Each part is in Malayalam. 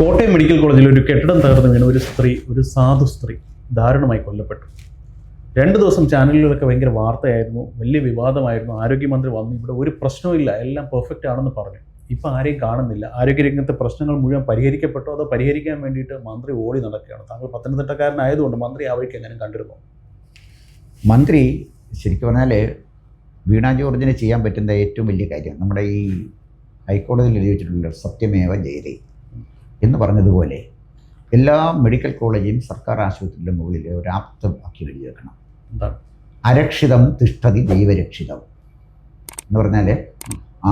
കോട്ടയം മെഡിക്കൽ കോളേജിൽ ഒരു കെട്ടിടം തകർന്നു വീണ ഒരു സാധു സ്ത്രീ ദാരുണമായി കൊല്ലപ്പെട്ടു. 2 ദിവസം ചാനലുകളിലൊക്കെ ഭയങ്കര വാർത്തയായിരുന്നു, വലിയ വിവാദമായിരുന്നു. ആരോഗ്യമന്ത്രി വന്നു, ഇവിടെ ഒരു പ്രശ്നവുമില്ല, എല്ലാം പെർഫെക്റ്റ് ആണെന്ന് പറഞ്ഞു. ഇപ്പം ആരെയും കാണുന്നില്ല. ആരോഗ്യരംഗത്തെ പ്രശ്നങ്ങൾ മുഴുവൻ പരിഹരിക്കപ്പെട്ടോ അതോ പരിഹരിക്കാൻ വേണ്ടിയിട്ട് മന്ത്രി ഓടി നടക്കുകയാണ്. താങ്കൾ പത്തനംതിട്ടക്കാരനായതുകൊണ്ട് മന്ത്രി ആ വഴിക്ക് എങ്ങനെ കണ്ടിരുന്നു? മന്ത്രി ശരിക്കും പറഞ്ഞാൽ വീണ ജോർജിന് ചെയ്യാൻ പറ്റുന്ന ഏറ്റവും വലിയ കാര്യം നമ്മുടെ ഈ ഹൈക്കോടതിയിൽ എഴുതി വെച്ചിട്ടുള്ള സത്യമേവ ജയതേ എന്ന് പറഞ്ഞതുപോലെ എല്ലാ മെഡിക്കൽ കോളേജും സർക്കാർ ആശുപത്രിയുടെ മുകളിൽ ഒരു ആപ്തമാക്കി എഴുതി വെക്കണം. അരക്ഷിതം തിഷ്ഠതി ദൈവരക്ഷിതം എന്ന് പറഞ്ഞാൽ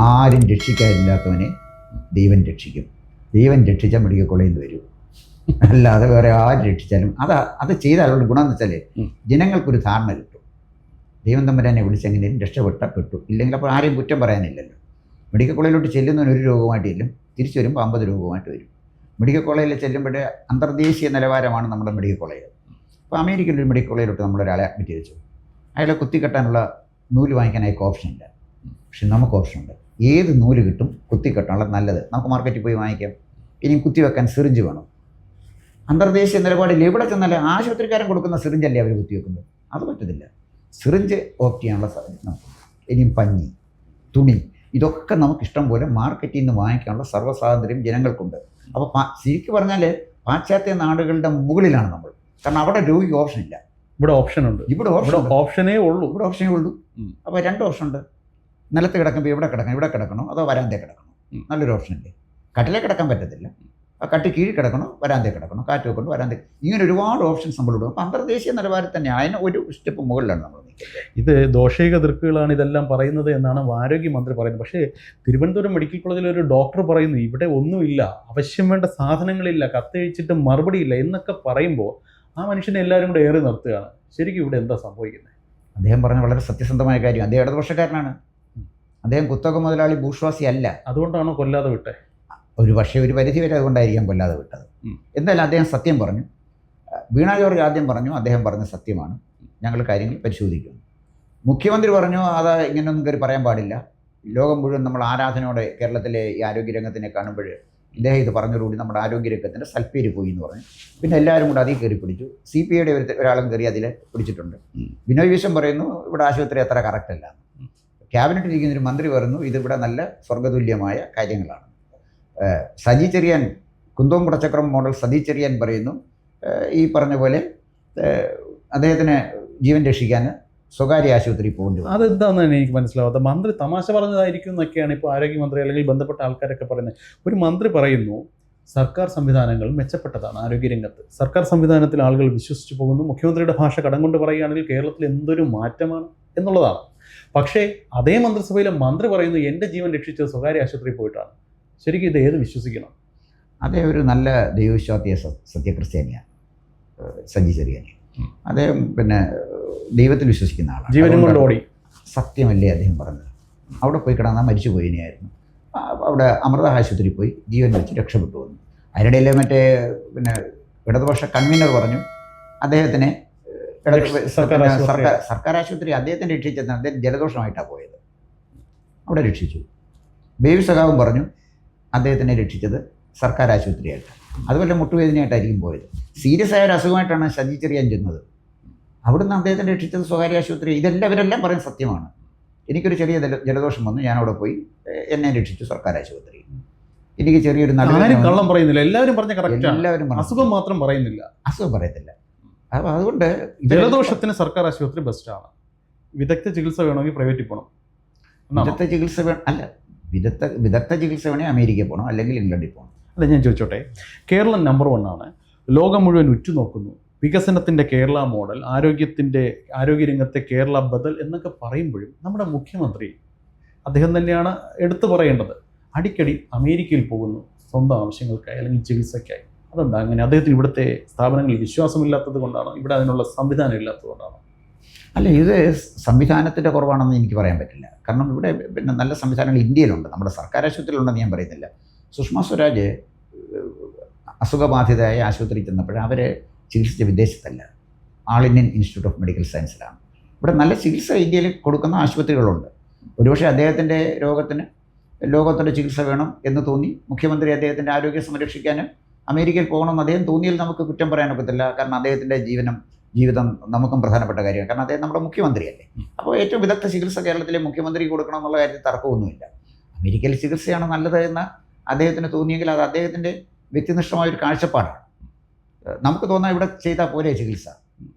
ആരും രക്ഷിക്കാനില്ലാത്തവനെ ദൈവം രക്ഷിക്കും. ദൈവം രക്ഷിച്ച മെഡിക്കൽ കോളേജിൽ വരും, അല്ലാതെ വേറെ ആര് രക്ഷിച്ചാലും അത് ചെയ്താലുള്ള ഗുണം എന്ന് വെച്ചാൽ ജനങ്ങൾക്കൊരു ധാരണ കിട്ടും. ദൈവം തമ്പുരാനെ വിളിച്ചെങ്ങനെയും രക്ഷപ്പെട്ടു, ഇല്ലെങ്കിൽ അപ്പോൾ ആരെയും കുറ്റം പറയാനില്ലല്ലോ. മെഡിക്കൽ കോളേജിലോട്ട് ചെല്ലുന്നവന് ഒരു രോഗമായിട്ട് ചെല്ലും, തിരിച്ചു വരുമ്പോൾ 50 രോഗമായിട്ട് വരും. മെഡിക്കൽ കോളേജിൽ ചെല്ലുമ്പോഴേ അന്തർദേശീയ നിലവാരമാണ് നമ്മുടെ മെഡിക്കൽ കോളേജ്. ഇപ്പോൾ അമേരിക്കയിൽ ഒരു മെഡിക്കൽ കോളേജിലോട്ട് നമ്മളൊരാളെ അഡ്മിറ്റ് ചെയ്തു, അയാളെ കുത്തിക്കെട്ടാനുള്ള നൂല് വാങ്ങിക്കാൻ അയാൾക്ക് ഓപ്ഷനില്ല. പക്ഷെ നമുക്ക് ഓപ്ഷനുണ്ട്. ഏത് നൂല് കിട്ടും കുത്തിക്കെട്ടാനുള്ള നല്ലത് നമുക്ക് മാർക്കറ്റിൽ പോയി വാങ്ങിക്കാം. ഇനി കുത്തിവെക്കാൻ സിറിഞ്ച് വേണം. അന്തർദേശീയ നിലപാടിൽ എവിടെ ചെന്നാലും ആശുപത്രിക്കാരൻ കൊടുക്കുന്ന സിറിഞ്ചല്ലേ അവർ കുത്തിവെക്കുന്നത്. അത് പറ്റത്തില്ല. സിറിഞ്ച് ഓപ്റ്റ് ചെയ്യാനുള്ള സാധ്യത. ഇനിയും പഞ്ഞി, തുണി, ഇതൊക്കെ നമുക്കിഷ്ടം പോലെ മാർക്കറ്റിൽ നിന്ന് വാങ്ങിക്കാനുള്ള സർവ്വസ്വാതന്ത്ര്യം ജനങ്ങൾക്കുണ്ട്. അപ്പോൾ ശരിക്കും പറഞ്ഞാൽ പാശ്ചാത്യ നാടുകളുടെ മുകളിലാണ് നമ്മൾ. കാരണം അവിടെ രോഗിക്ക് ഓപ്ഷനില്ല. ഇവിടെ ഓപ്ഷനുണ്ട്. ഇവിടെ ഓപ്ഷനേ ഉള്ളൂ. അപ്പോൾ 2 ഓപ്ഷൻ ഉണ്ട്. നിലത്ത് കിടക്കുമ്പോൾ ഇവിടെ കിടക്കണോ അതോ വരാന്തേ കിടക്കണോ? നല്ലൊരു ഓപ്ഷനല്ലേ. കട്ടിലേ കിടക്കാൻ പറ്റത്തില്ല. ആ കട്ടി കീഴിൽ കിടക്കണോ വരാന്തേ കിടക്കണോ, കാറ്റ് വെക്കണോ വരാന്തേ, ഇങ്ങനെ ഒരുപാട് ഓപ്ഷൻസ് നമ്മളിടും. അപ്പോൾ അന്തർദേശീയ നിലവാരത്തിൽ തന്നെ അതിന് ഒരു സ്റ്റെപ്പ് മുകളിലാണ് നമ്മൾ നിൽക്കുന്നത്. ഇത് ദോഷൈക ദൃക്കുകളാണ് ഇതെല്ലാം പറയുന്നത് എന്നാണ് ആരോഗ്യമന്ത്രി പറയുന്നത്. പക്ഷേ തിരുവനന്തപുരം മെഡിക്കൽ കോളേജിൽ ഒരു ഡോക്ടർ പറയുന്നു ഇവിടെ ഒന്നുമില്ല, ആവശ്യം വേണ്ട സാധനങ്ങളില്ല, കത്തഴിച്ചിട്ട് മറുപടിയില്ല എന്നൊക്കെ പറയുമ്പോൾ ആ മനുഷ്യനെ എല്ലാവരും കൂടെ ഏറി നിർത്തുകയാണ്. ശരിക്കും ഇവിടെ എന്താ സംഭവിക്കുന്നത്? അദ്ദേഹം പറഞ്ഞ വളരെ സത്യസന്ധമായ കാര്യം. അദ്ദേഹം ഇടതുപക്ഷക്കാരനാണ്. അദ്ദേഹം കുത്തക മുതലാളി ഭൂഷ്വാസി അല്ല. അതുകൊണ്ടാണോ കൊല്ലാതെ വിട്ടേ? ഒരു പരിധി വരെ അതുകൊണ്ടായിരിക്കാം കൊല്ലാതെ വിട്ടത്. എന്തായാലും അദ്ദേഹം സത്യം പറഞ്ഞു. വീണ ജോർജ് ആദ്യം പറഞ്ഞു അദ്ദേഹം പറഞ്ഞ സത്യമാണ്, ഞങ്ങൾ കാര്യങ്ങൾ പരിശോധിക്കുന്നു. മുഖ്യമന്ത്രി പറഞ്ഞു അത് ഇങ്ങനെയൊന്നും കയറി പറയാൻ പാടില്ല. ലോകം മുഴുവൻ നമ്മൾ ആരാധനയോടെ കേരളത്തിലെ ഈ ആരോഗ്യരംഗത്തിനെ കാണുമ്പോൾ ഇദ്ദേഹം ഇത് പറഞ്ഞതോടുകൂടി നമ്മുടെ ആരോഗ്യരംഗത്തിൻ്റെ സൽപ്പേര് പോയി എന്ന് പറഞ്ഞു. പിന്നെ എല്ലാവരും കൂടെ അതിൽ കയറി പിടിച്ചു. CPI ഒരാളും കയറി അതിൽ പിടിച്ചിട്ടുണ്ട്. ബിനോയ് വിശ്വം പറയുന്നു ഇവിടെ ആശുപത്രി അത്ര കറക്റ്റല്ല. ക്യാബിനറ്റിൽ ഇരിക്കുന്നൊരു മന്ത്രി പറഞ്ഞു ഇതിവിടെ നല്ല സ്വർഗ്ഗതുല്യമായ കാര്യങ്ങളാണ്. സജി ചെറിയാൻ, കുന്തോം കുടച്ചക്രം മോഡൽ സജി ചെറിയാൻ പറയുന്നു ഈ പറഞ്ഞ പോലെ അദ്ദേഹത്തിന് ജീവൻ രക്ഷിക്കാൻ സ്വകാര്യ ആശുപത്രി പോകേണ്ടി വന്നു. അതെന്താണെന്ന് എനിക്ക് മനസ്സിലാവാത്ത. മന്ത്രി തമാശ പറഞ്ഞതായിരിക്കും എന്നൊക്കെയാണ് ഇപ്പോൾ ആരോഗ്യമന്ത്രി അല്ലെങ്കിൽ ബന്ധപ്പെട്ട ആൾക്കാരൊക്കെ പറയുന്നത്. ഒരു മന്ത്രി പറയുന്നു സർക്കാർ സംവിധാനങ്ങൾ മെച്ചപ്പെട്ടതാണ് ആരോഗ്യരംഗത്ത്, സർക്കാർ സംവിധാനത്തിൽ ആളുകൾ വിശ്വസിച്ചു പോകുന്നു. മുഖ്യമന്ത്രിയുടെ ഭാഷ കടം കൊണ്ട് പറയുകയാണെങ്കിൽ കേരളത്തിൽ എന്തൊരു മാറ്റമാണ് എന്നുള്ളതാണ്. പക്ഷേ അതേ മന്ത്രിസഭയിലെ മന്ത്രി പറയുന്നു എൻ്റെ ജീവൻ രക്ഷിച്ചത് സ്വകാര്യ ആശുപത്രിയിൽ പോയിട്ടാണ്. ശരിക്കും ഇത് ഏത് വിശ്വസിക്കണം? അദ്ദേഹം ഒരു നല്ല ദൈവവിശ്വാസിയ സത്യക്രിസ്ത്യാനിയാണ് സജി ചെറിയാൻ. അദ്ദേഹം പിന്നെ ദൈവത്തിൽ വിശ്വസിക്കുന്ന ആളാണ്. ജീവനും കൊണ്ട് ഓടി. സത്യമല്ലേ അദ്ദേഹം പറഞ്ഞത്. അവിടെ പോയി കിടന്നാൽ മരിച്ചു പോയിനെയായിരുന്നു. അവിടെ അമൃത ആശുപത്രിയിൽ പോയി ജീവൻ വെച്ച് രക്ഷപ്പെട്ടു വന്നു. അതിനിടയിൽ മറ്റേ പിന്നെ ഇടതുപക്ഷ കൺവീനർ പറഞ്ഞു അദ്ദേഹത്തിനെ സർക്കാർ ആശുപത്രി അദ്ദേഹത്തിന് രക്ഷിച്ചത് അദ്ദേഹം ജലദോഷമായിട്ടാണ് പോയത്, അവിടെ രക്ഷിച്ചു. ബേബി സഖാവും പറഞ്ഞു അദ്ദേഹത്തിനെ രക്ഷിച്ചത് സർക്കാർ ആശുപത്രിയായിട്ട്. അതുപോലെ മുട്ടുവേദനയായിട്ടായിരിക്കും പോയത്. സീരിയസ് ആയ ഒരു അസുഖമായിട്ടാണ് സജി ചെറിയാൻ ചെന്നത്. അവിടുന്ന് അദ്ദേഹത്തിനെ രക്ഷിച്ചത് സ്വകാര്യ ആശുപത്രി. ഇവരെല്ലാം പറയുന്നത് സത്യമാണ്. എനിക്കൊരു ചെറിയ ജലദോഷം വന്നു, ഞാനവിടെ പോയി, എന്നെ രക്ഷിച്ചു സർക്കാർ ആശുപത്രി. എനിക്ക് ചെറിയൊരു കള്ളം പറയുന്നില്ല, എല്ലാവരും പറഞ്ഞ എല്ലാവരും അസുഖം മാത്രം പറയുന്നില്ല, അസുഖം പറയത്തില്ല. അപ്പോൾ അതുകൊണ്ട് ജലദോഷത്തിന് സർക്കാർ ആശുപത്രി ബെസ്റ്റാണ്. വിദഗ്ധ ചികിത്സ വേണമെങ്കിൽ പ്രൈവറ്റിൽ പോകണം. വിദഗ്ധ ചികിത്സ വിദഗ്ധ ചികിത്സ വേണമെങ്കിൽ അമേരിക്കയിൽ പോകണം, അല്ലെങ്കിൽ ഇംഗ്ലണ്ടിൽ പോകണം. അല്ല, ഞാൻ ചോദിച്ചോട്ടെ, കേരളം നമ്പർ 1 ആണ്, ലോകം മുഴുവൻ ഉറ്റുനോക്കുന്നു, വികസനത്തിൻ്റെ കേരള മോഡൽ, ആരോഗ്യരംഗത്തെ കേരള ബദൽ എന്നൊക്കെ പറയുമ്പോഴും നമ്മുടെ മുഖ്യമന്ത്രി അദ്ദേഹം തന്നെയാണ് എടുത്തു പറയേണ്ടത്. അടിക്കടി അമേരിക്കയിൽ പോകുന്നു സ്വന്തം ആവശ്യങ്ങൾക്കായി അല്ലെങ്കിൽ ചികിത്സയ്ക്കായി. അതെന്താ അങ്ങനെ? അദ്ദേഹത്തിന് ഇവിടുത്തെ സ്ഥാപനങ്ങളിൽ വിശ്വാസമില്ലാത്തത് കൊണ്ടാണോ? ഇവിടെ അതിനുള്ള സംവിധാനം ഇല്ലാത്തത് കൊണ്ടാണോ? അല്ല, ഇത് സംവിധാനത്തിൻ്റെ കുറവാണെന്ന് എനിക്ക് പറയാൻ പറ്റില്ല. കാരണം ഇവിടെ പിന്നെ നല്ല സംവിധാനങ്ങൾ ഇന്ത്യയിലുണ്ട്, നമ്മുടെ സർക്കാർ ആശുപത്രിയിലുണ്ടെന്ന് ഞാൻ പറയുന്നില്ല. സുഷമ സ്വരാജ് അസുഖബാധിതയായ ആശുപത്രിയിൽ ചെന്നപ്പോൾ അവർ ചികിത്സിച്ച വിദേശത്തല്ല, ആൾ ഇന്ത്യൻ ഇൻസ്റ്റിറ്റ്യൂട്ട് ഓഫ് മെഡിക്കൽ സയൻസിലാണ്. ഇവിടെ നല്ല ചികിത്സ ഇന്ത്യയിൽ കൊടുക്കുന്ന ആശുപത്രികളുണ്ട്. ഒരുപക്ഷെ അദ്ദേഹത്തിൻ്റെ രോഗത്തിന് ലോകത്തിൻ്റെ ചികിത്സ വേണം എന്ന് തോന്നി മുഖ്യമന്ത്രി അദ്ദേഹത്തിൻ്റെ ആരോഗ്യം സംരക്ഷിക്കാൻ അമേരിക്കയിൽ പോകണമെന്ന് അദ്ദേഹം തോന്നിയാൽ നമുക്ക് കുറ്റം പറയാനൊക്കത്തില്ല. കാരണം അദ്ദേഹത്തിൻ്റെ ജീവിതം നമുക്കും പ്രധാനപ്പെട്ട കാര്യമാണ്. കാരണം അദ്ദേഹം നമ്മുടെ മുഖ്യമന്ത്രിയല്ലേ. അപ്പോൾ ഏറ്റവും വിദഗ്ധ ചികിത്സ കേരളത്തിലെ മുഖ്യമന്ത്രി കൊടുക്കണം എന്നുള്ള കാര്യത്തിൽ തർക്കമൊന്നുമില്ല. അമേരിക്കയിൽ ചികിത്സയാണ് നല്ലത് എന്ന് അദ്ദേഹത്തിന് തോന്നിയെങ്കിൽ അത് അദ്ദേഹത്തിൻ്റെ വ്യക്തിനിഷ്ഠമായൊരു കാഴ്ചപ്പാടാണ്. നമുക്ക് തോന്നാം ഇവിടെ ചെയ്താൽ പോലെ ചികിത്സ,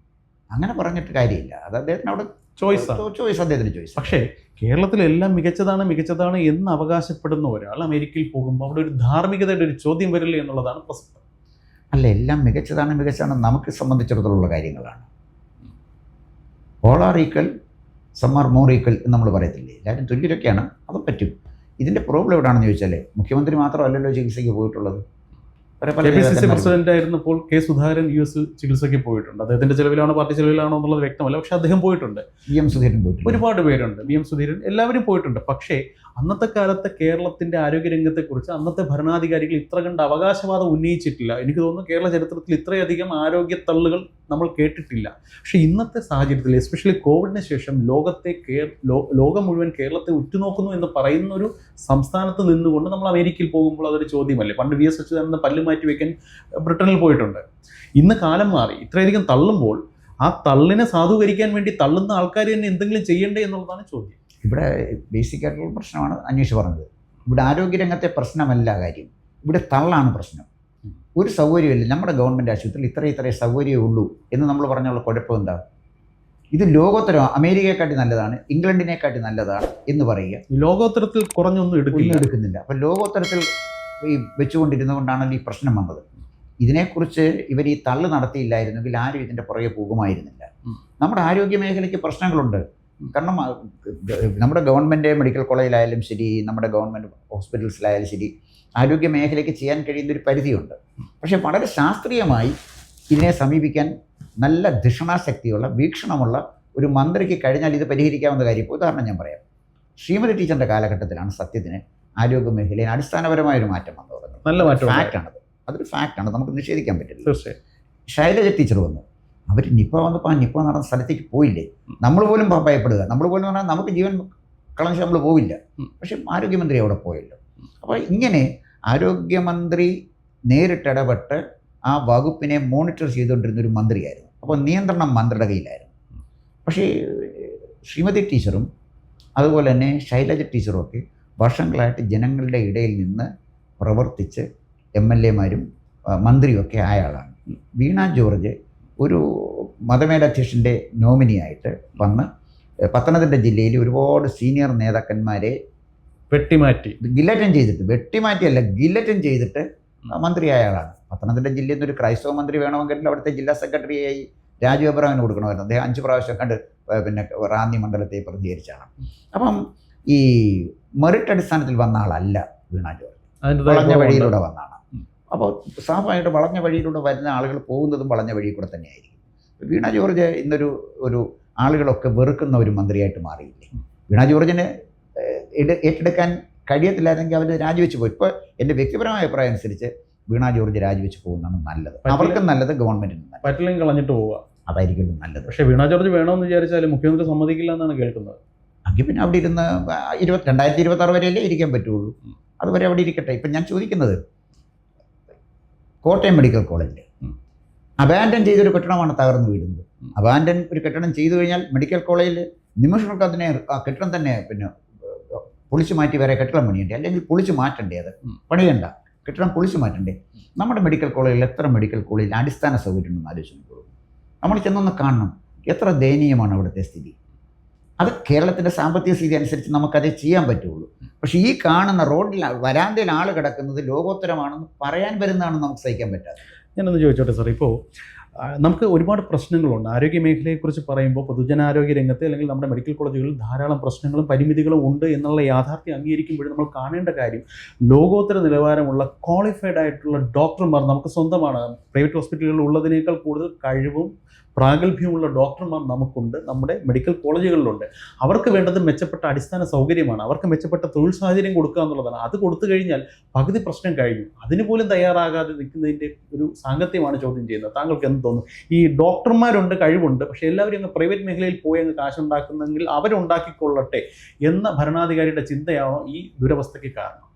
അങ്ങനെ പറഞ്ഞിട്ട് കാര്യമില്ല. അത് അദ്ദേഹത്തിന് അവിടെ ചോയ്സ്, അദ്ദേഹത്തിന് ചോയ്സ്. പക്ഷേ കേരളത്തിലെല്ലാം മികച്ചതാണ് എന്ന് അവകാശപ്പെടുന്ന ഒരാൾ അമേരിക്കയിൽ പോകുമ്പോൾ അവിടെ ഒരു ധാർമ്മികതയുടെ ഒരു ചോദ്യം വരില്ല എന്നുള്ളതാണ് പ്രശ്നം. അല്ല, എല്ലാം മികച്ചതാണ് നമുക്ക് സംബന്ധിച്ചിടത്തോളം കാര്യങ്ങളാണ്. All are equal, some are more equal എന്ന് നമ്മൾ പറയത്തില്ലേ. എല്ലാവരും തുല്യരൊക്കെയാണ്, അത് പറ്റും. ഇതിൻ്റെ പ്രോബ്ലം എവിടെയാണെന്ന് ചോദിച്ചാൽ മുഖ്യമന്ത്രി മാത്രമല്ലല്ലോ ചികിത്സയ്ക്ക് പോയിട്ടുള്ളത്. KPCC പ്രസിഡന്റ് ആയിരുന്നപ്പോൾ കെ സുധാകരൻ US ചികിത്സയ്ക്ക് പോയിട്ടുണ്ട്. അദ്ദേഹത്തിന്റെ ചെലവിലാണോ പാർട്ടി ചെലവിലാണോ എന്നുള്ളത് വ്യക്തമല്ല. പക്ഷെ അദ്ദേഹം പോയിട്ടുണ്ട്. VM സുധീരൻ പോയിട്ടുണ്ട്. ഒരുപാട് പേരുണ്ട്. VM സുധീരൻ, എല്ലാവരും പോയിട്ടുണ്ട്. പക്ഷേ അന്നത്തെ കാലത്തെ കേരളത്തിന്റെ ആരോഗ്യരംഗത്തെക്കുറിച്ച് അന്നത്തെ ഭരണാധികാരികൾ ഇത്ര കണ്ട് അവകാശവാദം ഉന്നയിച്ചിട്ടില്ല. എനിക്ക് തോന്നുന്നു കേരള ചരിത്രത്തിൽ ഇത്രയധികം ആരോഗ്യ തള്ളുകൾ നമ്മൾ കേട്ടിട്ടില്ല. പക്ഷേ ഇന്നത്തെ സാഹചര്യത്തിൽ, എസ്പെഷ്യലി കോവിഡിന് ശേഷം ലോകം മുഴുവൻ കേരളത്തെ ഉറ്റുനോക്കുന്നു എന്ന് പറയുന്ന ഒരു സംസ്ഥാനത്ത് നിന്നുകൊണ്ട് നമ്മൾ അമേരിക്കയിൽ പോകുമ്പോൾ അതൊരു ചോദ്യമല്ലേ. പണ്ട് VS അച്യുതാനന്ദൻ പല്ല് മാറ്റി വെക്കാൻ ബ്രിട്ടനിൽ പോയിട്ടുണ്ട്. ഇന്ന് കാലം മാറി. ഇത്രയധികം തള്ളുമ്പോൾ ആ തള്ളിനെ സാധൂകരിക്കാൻ വേണ്ടി തള്ളുന്ന ആൾക്കാർ തന്നെ എന്തെങ്കിലും ചെയ്യണ്ടേ എന്നുള്ളതാണ് ചോദ്യം. ഇവിടെ ബേസിക് ആയിട്ടുള്ള പ്രശ്നമാണ് അന്വേഷിച്ച് പറഞ്ഞത്. ഇവിടെ ആരോഗ്യരംഗത്തെ പ്രശ്നമല്ല കാര്യം, ഇവിടെ തള്ളാണ് പ്രശ്നം. ഒരു സൗകര്യമില്ല. നമ്മുടെ ഗവൺമെൻറ് ആശുപത്രിയിൽ ഇത്രയേ സൗകര്യമേ ഉള്ളൂ എന്ന് നമ്മൾ പറഞ്ഞുള്ള കുഴപ്പം എന്താ? ഇത് ലോകോത്തരം, അമേരിക്കയെക്കാട്ടി നല്ലതാണ്, ഇംഗ്ലണ്ടിനെക്കാട്ടി നല്ലതാണ് എന്ന് പറയുക. ലോകോത്തരത്തിൽ കുറഞ്ഞൊന്നും എടുക്കുന്നില്ല. അപ്പം ലോകോത്തരത്തിൽ ഈ വെച്ചുകൊണ്ടിരുന്നുകൊണ്ടാണല്ലോ ഈ പ്രശ്നം വന്നത്. ഇതിനെക്കുറിച്ച് ഇവർ ഈ തള്ളു നടത്തിയില്ലായിരുന്നെങ്കിൽ ആരും ഇതിൻ്റെ പുറകെ പോകുമായിരുന്നില്ല. നമ്മുടെ ആരോഗ്യ മേഖലയ്ക്ക് പ്രശ്നങ്ങളുണ്ട്. കാരണം നമ്മുടെ ഗവൺമെൻറ് മെഡിക്കൽ കോളേജിലായാലും ശരി, നമ്മുടെ ഗവൺമെൻറ് ഹോസ്പിറ്റൽസിലായാലും ശരി, ആരോഗ്യ മേഖലയ്ക്ക് ചെയ്യാൻ കഴിയുന്നൊരു പരിധിയുണ്ട്. പക്ഷേ വളരെ ശാസ്ത്രീയമായി ഇതിനെ സമീപിക്കാൻ നല്ല ധിഷണാശക്തിയുള്ള, വീക്ഷണമുള്ള ഒരു മന്ത്രിക്ക് കഴിഞ്ഞാൽ ഇത് പരിഹരിക്കാവുന്ന കാര്യം. ഉദാഹരണം ഞാൻ പറയാം. ശ്രീമതി ടീച്ചറിൻ്റെ കാലഘട്ടത്തിലാണ് സത്യത്തിന് ആരോഗ്യ മേഖലയിൽ അടിസ്ഥാനപരമായൊരു മാറ്റം വന്നു തുടങ്ങുന്നത്. നല്ല മാറ്റം. ഫാക്റ്റാണത്, അതൊരു ഫാക്റ്റാണ്, നമുക്ക് നിഷേധിക്കാൻ പറ്റില്ല. തീർച്ചയായും. ശൈലജ ടീച്ചർ വന്നു. അവർ നിപ്പ വന്നപ്പോൾ ആ നിപ്പ നടന്ന സ്ഥലത്തേക്ക് പോയില്ലേ. നമ്മൾ പോലും ഭയപ്പെടുക, നമ്മൾ പോലും പറഞ്ഞാൽ നമുക്ക് ജീവൻ കളഞ്ഞ് നമ്മൾ പോവില്ല. പക്ഷെ ആരോഗ്യമന്ത്രി അവിടെ പോയല്ലോ. അപ്പോൾ ഇങ്ങനെ ആരോഗ്യമന്ത്രി നേരിട്ടിടപെട്ട് ആ വകുപ്പിനെ മോണിറ്റർ ചെയ്തുകൊണ്ടിരുന്നൊരു മന്ത്രിയായിരുന്നു. അപ്പോൾ നിയന്ത്രണം മന്ത്രിയുടെ കയ്യിലായിരുന്നു. പക്ഷേ ശ്രീമതി ടീച്ചറും അതുപോലെ തന്നെ ശൈലജ ടീച്ചറും ഒക്കെ വർഷങ്ങളായിട്ട് ജനങ്ങളുടെ ഇടയിൽ നിന്ന് പ്രവർത്തിച്ച് MLA മാരും മന്ത്രിയൊക്കെ ആയ ആളാണ്. വീണ ജോർജ് ഒരു മതമേലധ്യക്ഷൻ്റെ നോമിനിയായിട്ട് വന്ന് പത്തനംതിട്ട ജില്ലയിൽ ഒരുപാട് സീനിയർ നേതാക്കന്മാരെ ഗില്ലറ്റൻ ചെയ്തിട്ട് മന്ത്രിയായ ആളാണ്. പത്തനംതിട്ട ജില്ലയിൽ നിന്ന് ഒരു ക്രൈസ്തവ മന്ത്രി വേണമെങ്കിൽ അവിടുത്തെ ജില്ലാ സെക്രട്ടറിയായി രാജു അബ്രഹാമിന് കൊടുക്കണമായിരുന്നു. അദ്ദേഹം 5 പ്രാവശ്യം കണ്ട് റാന്നി മണ്ഡലത്തെ പ്രതികരിച്ചാണ്. അപ്പം ഈ മെറിറ്റ് അടിസ്ഥാനത്തിൽ വന്ന ആളല്ല വീണ ജോർജ്, വളഞ്ഞ വഴിയിലൂടെ വന്നാണ്. അപ്പോൾ സ്വാഭാവികമായിട്ട് വളഞ്ഞ വഴിയിലൂടെ വരുന്ന ആളുകൾ പോകുന്നതും വളഞ്ഞ വഴിയിൽ കൂടെ തന്നെയായിരിക്കും. വീണ ജോർജ് ഇന്നൊരു ആളുകളൊക്കെ വെറുക്കുന്ന ഒരു മന്ത്രിയായിട്ട് മാറിയില്ലേ. വീണ ജോർജിന് ഏറ്റെടുക്കാൻ കഴിയത്തില്ലായിരുന്നെങ്കിൽ അവർ രാജിവെച്ച് പോയി. ഇപ്പോൾ എൻ്റെ വ്യക്തിപരമായ അഭിപ്രായം അനുസരിച്ച് വീണ ജോർജ് രാജിവെച്ച് പോകുന്നതാണ് നല്ലത്. അവർക്കും നല്ലത്, ഗവൺമെൻറ്റിനും പറ്റില്ലെങ്കിൽ കളഞ്ഞിട്ട് പോവുക, അതായിരിക്കും നല്ലത്. പക്ഷേ വീണ ജോർജ് വേണമെന്ന് വിചാരിച്ചാൽ മുഖ്യമന്ത്രി സമ്മതിക്കില്ല എന്നാണ് കേൾക്കുന്നത്. എങ്കിൽ പിന്നെ അവിടെ ഇരുന്ന് 2026 വരെയല്ലേ ഇരിക്കാൻ പറ്റുള്ളൂ. അതുവരെ അവിടെ ഇരിക്കട്ടെ. ഇപ്പം ഞാൻ ചോദിക്കുന്നത്, കോട്ടയം മെഡിക്കൽ കോളേജിൽ അബാൻഡൻ ചെയ്തൊരു കെട്ടിടമാണ് തകർന്നു വീഴുന്നത്. അബാൻഡൻ ഒരു കെട്ടിടം ചെയ്തു കഴിഞ്ഞാൽ മെഡിക്കൽ കോളേജിൽ നിമിഷങ്ങൾക്ക് അതിനെ ആ കെട്ടിടം തന്നെ പൊളിച്ചു മാറ്റി വേറെ കെട്ടിടം പണിയണ്ടേ? അല്ലെങ്കിൽ പൊളിച്ചു മാറ്റണ്ടേ? അത് പണിയണ്ട, കെട്ടിടം പൊളിച്ചു മാറ്റണ്ടേ? നമ്മുടെ മെഡിക്കൽ കോളേജിൽ എത്ര മെഡിക്കൽ കോളേജിൽ അടിസ്ഥാന സൗകര്യം ഉണ്ടെന്ന് ആലോചിക്കുള്ളൂ. നമ്മൾ ചെന്നൊന്ന് കാണണം, എത്ര ദയനീയമാണ് അവിടുത്തെ സ്ഥിതി. അത് കേരളത്തിൻ്റെ സാമ്പത്തിക സ്ഥിതി അനുസരിച്ച് നമുക്കതേ ചെയ്യാൻ പറ്റുള്ളൂ. പക്ഷേ ഈ കാണുന്ന റോഡിൽ വരാന്തയിൽ ആൾ കിടക്കുന്നത് ലോകോത്തരമാണെന്ന് പറയാൻ വരുന്നതാണ് നമുക്ക് സഹിക്കാൻ പറ്റാതെ. ഞാനൊന്ന് ചോദിച്ചോട്ടെ സാർ, ഇപ്പോൾ നമുക്ക് ഒരുപാട് പ്രശ്നങ്ങളുണ്ട് ആരോഗ്യ മേഖലയെക്കുറിച്ച് പറയുമ്പോൾ. പൊതുജനാരോഗ്യ രംഗത്ത് അല്ലെങ്കിൽ നമ്മുടെ മെഡിക്കൽ കോളേജുകളിൽ ധാരാളം പ്രശ്നങ്ങളും പരിമിതികളും ഉണ്ട് എന്നുള്ള യാഥാർത്ഥ്യം അംഗീകരിക്കുമ്പോഴും നമ്മൾ കാണേണ്ട കാര്യം, ലോകോത്തര നിലവാരമുള്ള ക്വാളിഫൈഡ് ആയിട്ടുള്ള ഡോക്ടർമാർ നമുക്ക് സ്വന്തമാണ്. പ്രൈവറ്റ് ഹോസ്പിറ്റലുകളിൽ ഉള്ളതിനേക്കാൾ കൂടുതൽ കഴിവും പ്രാഗൽഭ്യമുള്ള ഡോക്ടർമാർ നമുക്കുണ്ട്, നമ്മുടെ മെഡിക്കൽ കോളേജുകളിലുണ്ട്. അവർക്ക് വേണ്ടത് മെച്ചപ്പെട്ട അടിസ്ഥാന സൗകര്യമാണ്, അവർക്ക് മെച്ചപ്പെട്ട തൊഴിൽ സാഹചര്യം കൊടുക്കുക എന്നുള്ളതാണ്. അത് കൊടുത്തു കഴിഞ്ഞാൽ പകുതി പ്രശ്നം കഴിഞ്ഞു. അതിന് പോലും തയ്യാറാകാതെ നിൽക്കുന്നതിൻ്റെ ഒരു സാങ്കത്യമാണ് ചോദ്യം ചെയ്യുന്നത്. താങ്കൾക്ക് എന്ത് തോന്നുന്നു? ഈ ഡോക്ടർമാരുണ്ട്, കഴിവുണ്ട്, പക്ഷേ എല്ലാവരും അങ്ങ് പ്രൈവറ്റ് മേഖലയിൽ പോയി അങ്ങ് കാശുണ്ടാക്കുന്നെങ്കിൽ അവരുണ്ടാക്കിക്കൊള്ളട്ടെ എന്ന ഭരണാധികാരിയുടെ ചിന്തയാണോ ഈ ദുരവസ്ഥയ്ക്ക് കാരണം?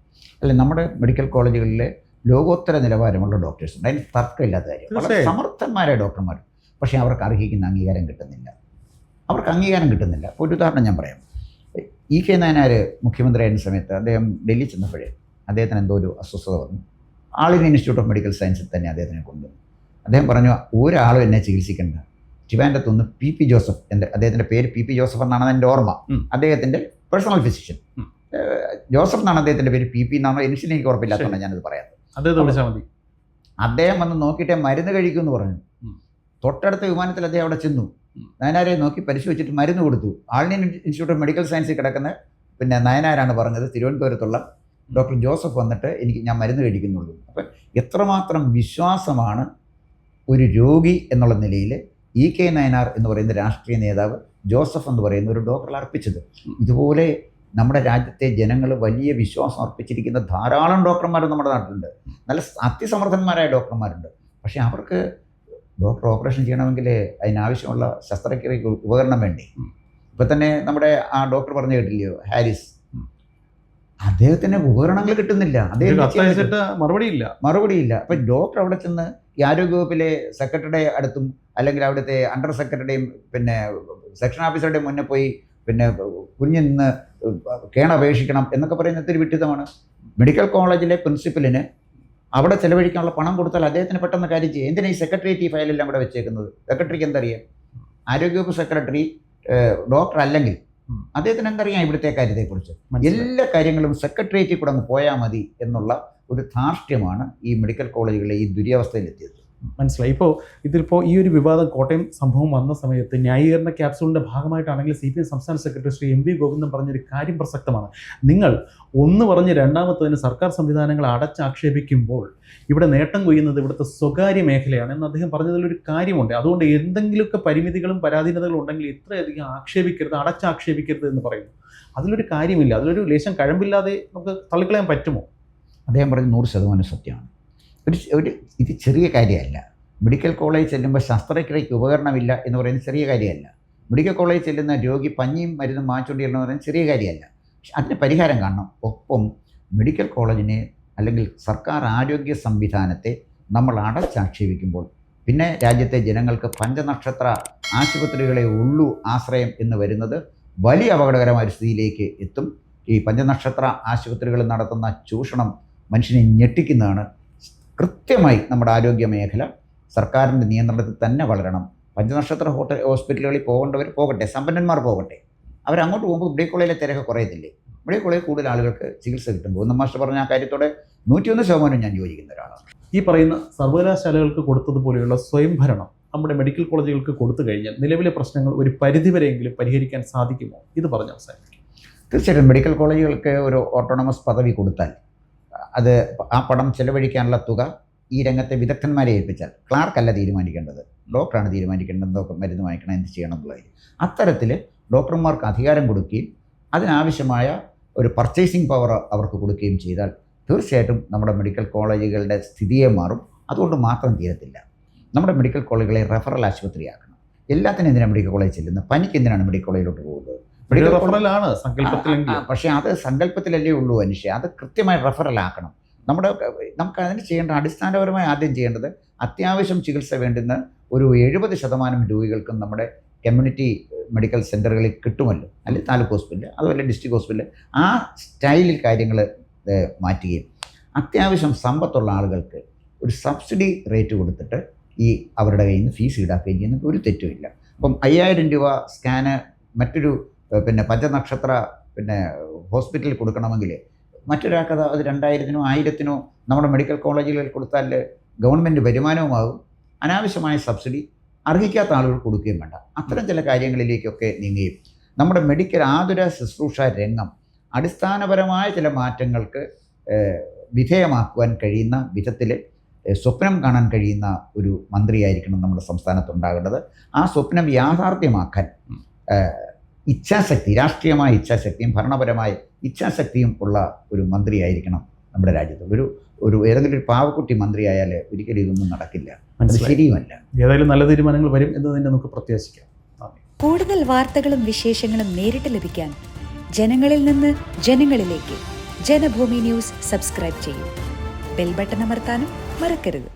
അല്ല, നമ്മുടെ മെഡിക്കൽ കോളേജുകളിലെ ലോകോത്തര നിലവാരമുള്ള ഡോക്ടേഴ്സ് ഉണ്ട്, അതിന് തർക്കമില്ലാത്ത കാര്യം. വളരെ സമർത്ഥന്മാരായ ഡോക്ടർമാർ, പക്ഷേ അവർക്ക് അർഹിക്കുന്ന അംഗീകാരം കിട്ടുന്നില്ല. അപ്പോൾ ഒരു ഉദാഹരണം ഞാൻ പറയാം. ഇ കെ നായനാർ മുഖ്യമന്ത്രിയായിരുന്ന സമയത്ത് അദ്ദേഹം ഡൽഹി ചെന്നപ്പോഴേ അദ്ദേഹത്തിന് എന്തോ ഒരു അസ്വസ്ഥത വന്നു. ആൾ ഇന്ത്യൻ ഇൻസ്റ്റിറ്റ്യൂട്ട് ഓഫ് മെഡിക്കൽ സയൻസിൽ തന്നെ അദ്ദേഹത്തിനെ കൊണ്ടുവന്നു. അദ്ദേഹം പറഞ്ഞു, ഒരാളും എന്നെ ചികിത്സിക്കേണ്ട, ട്രിവാൻഡ്രത്തുനിന്ന് പി പി ജോസഫ്, അദ്ദേഹത്തിൻ്റെ പേര് പി പി ജോസഫ് എന്നാണ് എൻ്റെ ഓർമ്മ, അദ്ദേഹത്തിൻ്റെ പേഴ്സണൽ ഫിസിഷ്യൻ ജോസഫ് എന്നാണ് അദ്ദേഹത്തിൻ്റെ പേര്, പി പി എന്നാണോ ഇനിഷ്യലി എനിക്ക് ഉറപ്പില്ലാത്തതുകൊണ്ട് ഞാനത് പറയാം. അദ്ദേഹം വന്ന് നോക്കിയിട്ടേ മരുന്ന് കഴിക്കുമെന്ന് പറഞ്ഞു. തൊട്ടടുത്ത വിമാനത്തിൽ അദ്ദേഹം അവിടെ ചെന്നു, നയനാരെ നോക്കി പരിശോധിച്ചിട്ട് മരുന്ന് കൊടുത്തു. ആൾ ഇന്ത്യൻ ഇൻസ്റ്റിറ്റ്യൂട്ട് ഓഫ് മെഡിക്കൽ സയൻസിൽ കിടക്കുന്ന നയനാരാണ് പറഞ്ഞത്, തിരുവനന്തപുരത്തുള്ള ഡോക്ടർ ജോസഫ് വന്നിട്ട് ഞാൻ മരുന്ന് കഴിക്കുന്നുള്ളൂ. അപ്പം എത്രമാത്രം വിശ്വാസമാണ് ഒരു രോഗി എന്നുള്ള നിലയിൽ ഇ കെ നായനാർ എന്ന് പറയുന്ന രാഷ്ട്രീയ നേതാവ് ജോസഫ് എന്ന് പറയുന്ന ഒരു ഡോക്ടറെ അർപ്പിച്ചത്. ഇതുപോലെ നമ്മുടെ രാജ്യത്തെ ജനങ്ങൾ വലിയ വിശ്വാസം അർപ്പിച്ചിരിക്കുന്ന ധാരാളം ഡോക്ടർമാർ നമ്മുടെ നാട്ടിലുണ്ട്, നല്ല അതിസമർത്ഥന്മാരായ ഡോക്ടർമാരുണ്ട്. പക്ഷേ അവർക്ക് ഡോക്ടർ ഓപ്പറേഷൻ ചെയ്യണമെങ്കിൽ അതിനാവശ്യമുള്ള ശസ്ത്രക്രിയ ഉപകരണം വേണ്ടേ? ഇപ്പം തന്നെ നമ്മുടെ ആ ഡോക്ടർ പറഞ്ഞു കേട്ടില്ലയോ, ഹാരിസ്, അദ്ദേഹത്തിന് ഉപകരണങ്ങൾ കിട്ടുന്നില്ല, മറുപടിയില്ല. അപ്പം ഡോക്ടർ അവിടെ ചെന്ന് ഈ ആരോഗ്യവകുപ്പിലെ സെക്രട്ടറിയുടെ അടുത്തും അല്ലെങ്കിൽ അവിടുത്തെ അണ്ടർ സെക്രട്ടറിയുടെയും സെക്ഷൻ ഓഫീസറുടെയും മുന്നേ പോയി കുഞ്ഞു നിന്ന് കേണപേക്ഷിക്കണം എന്നൊക്കെ പറയുന്നത് ഇത്തിരി വിഡിത്തമാണ്. മെഡിക്കൽ കോളേജിലെ പ്രിൻസിപ്പലിന് അവിടെ ചെലവഴിക്കാനുള്ള പണം കൊടുത്താൽ അദ്ദേഹത്തിന് പെട്ടെന്ന് കാര്യം ചെയ്യും. എന്തിനാ ഈ സെക്രട്ടേറിയറ്റ് ഈ ഫയലെല്ലാം ഇവിടെ വെച്ചേക്കുന്നത്? സെക്രട്ടറിക്ക് എന്തറിയാം? ആരോഗ്യവകുപ്പ് സെക്രട്ടറി ഡോക്ടർ അല്ലെങ്കിൽ അദ്ദേഹത്തിന് എന്തറിയാം ഇവിടുത്തെ കാര്യത്തെക്കുറിച്ച്? എല്ലാ കാര്യങ്ങളും സെക്രട്ടേറിയറ്റിൽ കൂടെ അങ്ങ് പോയാൽ മതി എന്നുള്ള ഒരു ധാർഷ്ട്യമാണ് ഈ മെഡിക്കൽ കോളേജുകളിലെ ഈ ദുരവസ്ഥയിലെത്തിയത്. മനസ്സിലായി. ഇതിപ്പോൾ ഈ ഒരു വിവാദം കോട്ടയം സംഭവം വന്ന സമയത്ത് ന്യായീകരണ ക്യാപ്സൂളിൻ്റെ ഭാഗമായിട്ടാണെങ്കിൽ CPM സംസ്ഥാന സെക്രട്ടറി ശ്രീ MV ഗോവിന്ദൻ പറഞ്ഞൊരു കാര്യം പ്രസക്തമാണ്. നിങ്ങൾ ഒന്ന് പറഞ്ഞ് രണ്ടാമത്തതിന് സർക്കാർ സംവിധാനങ്ങൾ അടച്ചാക്ഷേപിക്കുമ്പോൾ ഇവിടെ നേട്ടം കൊയ്യുന്നത് ഇവിടുത്തെ സ്വകാര്യ മേഖലയാണ് എന്ന് അദ്ദേഹം പറഞ്ഞതിലൊരു കാര്യമുണ്ട്. അതുകൊണ്ട് എന്തെങ്കിലുമൊക്കെ പരിമിതികളും പരാധീനതകളും ഉണ്ടെങ്കിൽ ഇത്രയധികം ആക്ഷേപിക്കരുത്, അടച്ചാക്ഷേപിക്കരുത് എന്ന് പറയുന്നു. അതിലൊരു കാര്യമില്ല, അതിലൊരു ലേശം കഴമ്പില്ലാതെ നമുക്ക് തള്ളിക്കളയാൻ പറ്റുമോ? അദ്ദേഹം പറഞ്ഞ് 100% സത്യമാണ്. ഇത് ചെറിയ കാര്യമല്ല. മെഡിക്കൽ കോളേജ് ചെല്ലുമ്പോൾ ശസ്ത്രക്രിയയ്ക്ക് ഉപകരണമില്ല എന്ന് പറയുന്നത് ചെറിയ കാര്യമല്ല. മെഡിക്കൽ കോളേജ് ചെല്ലുന്ന രോഗി പഞ്ഞിയും മരുന്നും വാങ്ങിച്ചുകൊണ്ടിരുന്ന പറയുന്നത് ചെറിയ കാര്യമല്ല. പക്ഷെ അതിന് പരിഹാരം കാണണം. ഒപ്പം മെഡിക്കൽ കോളേജിനെ അല്ലെങ്കിൽ സർക്കാർ ആരോഗ്യ സംവിധാനത്തെ നമ്മൾ അടച്ചാക്ഷേപിക്കുമ്പോൾ പിന്നെ രാജ്യത്തെ ജനങ്ങൾക്ക് പഞ്ചനക്ഷത്ര ആശുപത്രികളെ ഉള്ളൂ ആശ്രയം എന്ന് വരുന്നത് വലിയ അപകടകരമായ ഒരു സ്ഥിതിയിലേക്ക് എത്തും. ഈ പഞ്ചനക്ഷത്ര ആശുപത്രികൾ നടത്തുന്ന ചൂഷണം മനുഷ്യനെ ഞെട്ടിക്കുന്നതാണ്. കൃത്യമായി നമ്മുടെ ആരോഗ്യ മേഖല സർക്കാരിൻ്റെ നിയന്ത്രണത്തിൽ തന്നെ വളരണം. പഞ്ചനക്ഷത്ര ഹോസ്പിറ്റലുകളിൽ പോകേണ്ടവർ പോകട്ടെ, സമ്പന്നന്മാർ പോകട്ടെ. അവരങ്ങോട്ട് പോകുമ്പോൾ മെഡിക്കൽ കോളേജിലെ തിരക്ക് കുറയത്തില്ലേ? മെഡിക്കൽ കോളേജിൽ കൂടുതൽ ആളുകൾക്ക് ചികിത്സ കിട്ടും. ഗോവിന്ദൻ മാസ്റ്റർ പറഞ്ഞ ആ കാര്യത്തോടെ 101% ഞാൻ യോജിക്കുന്ന ഒരാളാണ്. ഈ പറയുന്ന സർവകലാശാലകൾക്ക് കൊടുത്തതുപോലെയുള്ള സ്വയംഭരണം നമ്മുടെ മെഡിക്കൽ കോളേജുകൾക്ക് കൊടുത്തു കഴിഞ്ഞാൽ നിലവിലെ പ്രശ്നങ്ങൾ ഒരു പരിധിവരെയെങ്കിലും പരിഹരിക്കാൻ സാധിക്കുമോ? ഇത് പറഞ്ഞ അവസാനിക്കും. തീർച്ചയായിട്ടും മെഡിക്കൽ കോളേജുകൾക്ക് ഒരു ഓട്ടോണമസ് പദവി കൊടുത്താൽ അത് ആ പണം ചെലവഴിക്കാനുള്ള തുക ഈ രംഗത്തെ വിദഗ്ധന്മാരെ ഏൽപ്പിച്ചാൽ, ക്ലാർക്കല്ല തീരുമാനിക്കേണ്ടത്, ഡോക്ടറാണ് തീരുമാനിക്കേണ്ടത് എന്തൊക്കെ മരുന്ന് വാങ്ങിക്കണം, എന്ത് ചെയ്യണം എന്നുള്ളത്. അത്തരത്തിൽ ഡോക്ടർമാർക്ക് അധികാരം കൊടുക്കുകയും അതിനാവശ്യമായ ഒരു പർച്ചേസിംഗ് പവർ അവർക്ക് കൊടുക്കുകയും ചെയ്താൽ തീർച്ചയായിട്ടും നമ്മുടെ മെഡിക്കൽ കോളേജുകളുടെ സ്ഥിതിയെ മാറും. അതുകൊണ്ട് മാത്രം തീരത്തില്ല. നമ്മുടെ മെഡിക്കൽ കോളേജുകളെ റെഫറൽ ആശുപത്രിയാക്കണം. എല്ലാത്തിനും എന്തിനാണ് മെഡിക്കൽ കോളേജ് ചെല്ലുന്നത്? പനിക്ക് എന്തിനാണ് മെഡിക്കൽ കോളേജിലോട്ട് പോകുന്നത്? പക്ഷേ അത് സങ്കല്പത്തിലല്ലേ ഉള്ളൂ മനുഷ്യ. അത് കൃത്യമായി റെഫറലാക്കണം. നമുക്ക് അതിന് ചെയ്യേണ്ട അടിസ്ഥാനപരമായി ആദ്യം ചെയ്യേണ്ടത് അത്യാവശ്യം ചികിത്സ വേണ്ടുന്ന ഒരു 70% രോഗികൾക്കും നമ്മുടെ കമ്മ്യൂണിറ്റി മെഡിക്കൽ സെൻ്ററുകളിൽ കിട്ടുമല്ലോ, അല്ലെങ്കിൽ താലൂക്ക് ഹോസ്പിറ്റൽ അതുപോലെ ഡിസ്ട്രിക്ട് ഹോസ്പിറ്റൽ, ആ സ്റ്റൈലിൽ കാര്യങ്ങൾ മാറ്റുകയും അത്യാവശ്യം സമ്പത്തുള്ള ആളുകൾക്ക് ഒരു സബ്സിഡി റേറ്റ് കൊടുത്തിട്ട് ഈ അവരുടെ കയ്യിൽ നിന്ന് ഫീസ് ഈടാക്കുകയും ചെയ്യുന്നത് ഒരു തെറ്റുമില്ല. അപ്പം 5000 രൂപ സ്കാന് മറ്റൊരു പഞ്ചനക്ഷത്ര ഹോസ്പിറ്റലിൽ കൊടുക്കണമെങ്കിൽ മറ്റൊരാൾക്ക് അത് 2000-നോ 1000-നോ നമ്മുടെ മെഡിക്കൽ കോളേജുകളിൽ കൊടുത്താൽ ഗവൺമെൻറ് വരുമാനവുമാകും. അനാവശ്യമായ സബ്സിഡി അർഹിക്കാത്ത ആളുകൾ കൊടുക്കുകയും വേണ്ട. അത്തരം ചില കാര്യങ്ങളിലേക്കൊക്കെ നീങ്ങുകയും നമ്മുടെ മെഡിക്കൽ ആതുര ശുശ്രൂഷ രംഗം അടിസ്ഥാനപരമായ ചില മാറ്റങ്ങൾക്ക് വിധേയമാക്കുവാൻ കഴിയുന്ന വിധത്തിൽ സ്വപ്നം കാണാൻ കഴിയുന്ന ഒരു മന്ത്രിയായിരിക്കണം നമ്മുടെ സംസ്ഥാനത്തുണ്ടാകേണ്ടത്. ആ സ്വപ്നം യാഥാർത്ഥ്യമാക്കാൻ ഇച്ഛാശക്തി, രാഷ്ട്രീയമായ ഇച്ഛാശക്തിയും ഭരണപരമായ ഇച്ഛാശക്തിയും ഉള്ള ഒരു മന്ത്രിയായിരിക്കണം നമ്മുടെ രാജ്യത്ത്. ഒരു ഏതെങ്കിലും ഒരു പാവക്കുട്ടി മന്ത്രിയായാൽ ഒരിക്കലും ഇതൊന്നും നടക്കില്ല, അത് ശരിയുമല്ല. ഏതായാലും നല്ല തീരുമാനങ്ങൾ വരും എന്ന് തന്നെ നമുക്ക് പ്രത്യാശിക്കാം. കൂടുതൽ വാർത്തകളും വിശേഷങ്ങളും നേരിട്ട് ലഭിക്കാൻ ജനങ്ങളിൽ നിന്ന് ജനങ്ങളിലേക്ക് ജനഭൂമി ന്യൂസ് സബ്സ്ക്രൈബ് ചെയ്യൂ. ബെൽ ബട്ടൺ അമർത്താനും മറക്കരുത്.